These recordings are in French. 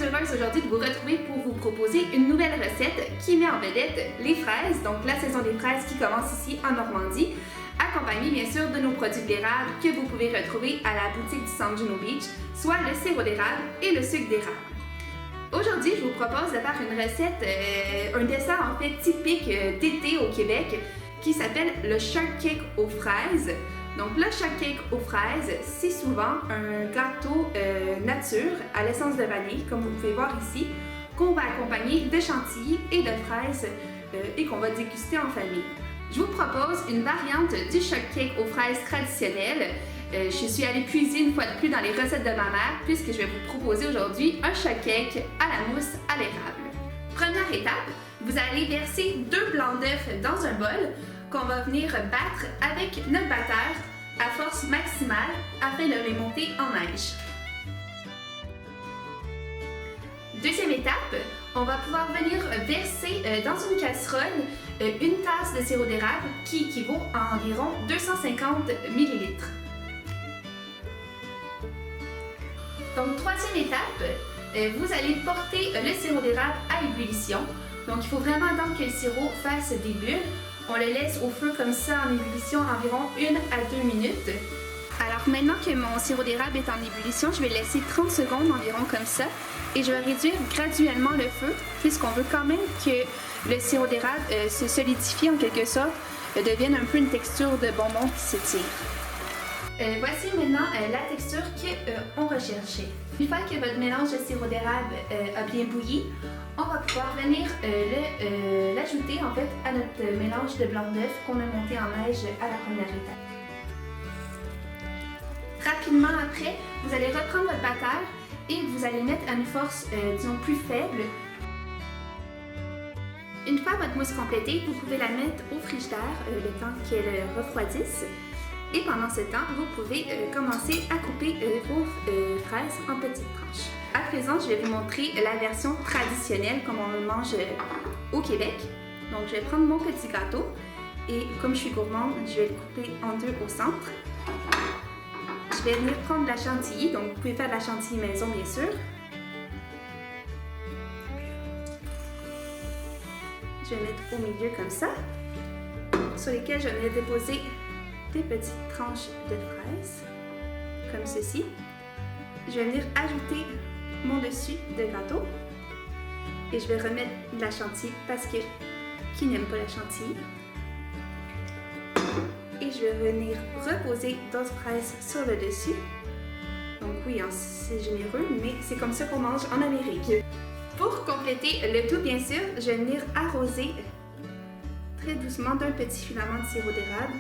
heureuse aujourd'hui de vous retrouver pour vous proposer une nouvelle recette qui met en vedette les fraises, donc la saison des fraises qui commence ici en Normandie, accompagnée bien sûr de nos produits d'érable que vous pouvez retrouver à la boutique du Centre Juno Beach, soit le sirop d'érable et le sucre d'érable. Aujourd'hui, je vous propose de faire une recette, un dessert en fait typique d'été au Québec qui s'appelle le shortcake aux fraises. Donc le shortcake aux fraises, c'est souvent un gâteau nature à l'essence de vanille, comme vous pouvez voir ici, qu'on va accompagner de chantilly et de fraises et qu'on va déguster en famille. Je vous propose une variante du shortcake aux fraises traditionnel. Je suis allée puiser une fois de plus dans les recettes de ma mère puisque je vais vous proposer aujourd'hui un shortcake à la mousse à l'érable. Première étape, vous allez verser 2 blancs d'œufs dans un bol qu'on va venir battre avec notre batteur à force maximale afin de les monter en neige. Deuxième étape, on va pouvoir venir verser dans une casserole une tasse de sirop d'érable qui équivaut à environ 250 ml. Donc, troisième étape, vous allez porter le sirop d'érable à ébullition. Donc, il faut vraiment attendre que le sirop fasse des bulles. On le laisse au feu comme ça en ébullition environ 1 à 2 minutes. Alors maintenant que mon sirop d'érable est en ébullition, je vais laisser 30 secondes environ comme ça et je vais réduire graduellement le feu puisqu'on veut quand même que le sirop d'érable se solidifie en quelque sorte, devienne un peu une texture de bonbon qui s'étire. Voici maintenant la texture qu'on recherchait. Une fois que votre mélange de sirop d'érable a bien bouilli, on va pouvoir venir l'ajouter en fait à notre mélange de blanc d'œuf qu'on a monté en neige à la première étape. Rapidement après, vous allez reprendre votre batteur et vous allez mettre à une force disons plus faible. Une fois votre mousse complétée, vous pouvez la mettre au frigidaire le temps qu'elle refroidisse. Et pendant ce temps, vous pouvez commencer à couper vos fraises en petites tranches. À présent, je vais vous montrer la version traditionnelle comme on le mange au Québec. Donc, je vais prendre mon petit gâteau et comme je suis gourmande, je vais le couper en deux au centre. Je vais venir prendre de la chantilly, donc vous pouvez faire de la chantilly maison bien sûr. Je vais mettre au milieu comme ça, sur lesquels je vais déposer des petites tranches de fraises, comme ceci. Je vais venir ajouter mon dessus de gâteau et je vais remettre de la chantilly parce que qui n'aime pas la chantilly. Et je vais venir reposer d'autres fraises sur le dessus. Donc oui, hein, c'est généreux, mais c'est comme ça qu'on mange en Amérique. Pour compléter le tout, bien sûr, je vais venir arroser très doucement d'un petit filament de sirop d'érable.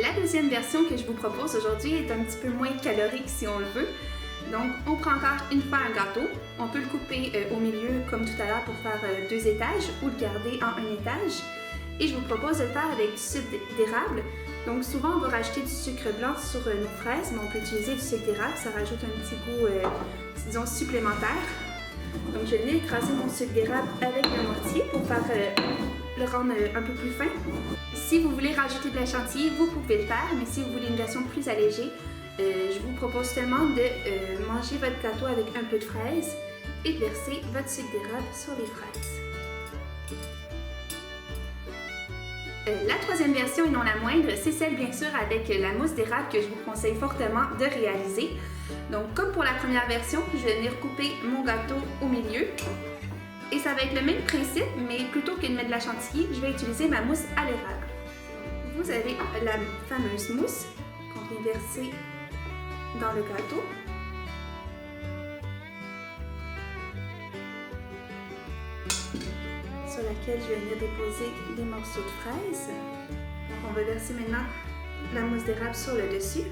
La deuxième version que je vous propose aujourd'hui est un petit peu moins calorique si on le veut. Donc, on prend encore une fois un gâteau. On peut le couper au milieu comme tout à l'heure pour faire 2 étages ou le garder en un étage. Et je vous propose de le faire avec du sucre d'érable. Donc, souvent, on va rajouter du sucre blanc sur nos fraises, mais on peut utiliser du sucre d'érable. Ça rajoute un petit goût, disons, supplémentaire. Donc, je vais venir écraser mon sucre d'érable avec le mortier pour faire le rendre un peu plus fin. Si vous voulez rajouter de la chantilly, vous pouvez le faire, mais si vous voulez une version plus allégée, je vous propose seulement de manger votre gâteau avec un peu de fraises et de verser votre sucre d'érable sur les fraises. La troisième version, et non la moindre, c'est celle bien sûr avec la mousse d'érable que je vous conseille fortement de réaliser. Donc comme pour la première version, je vais venir couper mon gâteau au milieu. Et ça va être le même principe, mais plutôt que de mettre de la chantilly, je vais utiliser ma mousse à l'érable. Vous avez la fameuse mousse qu'on vient verser dans le gâteau. Sur laquelle je vais venir déposer des morceaux de fraises. Donc on va verser maintenant la mousse d'érable sur le dessus.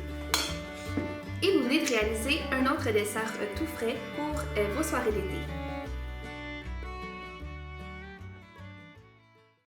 Et vous venez de réaliser un autre dessert tout frais pour vos soirées d'été.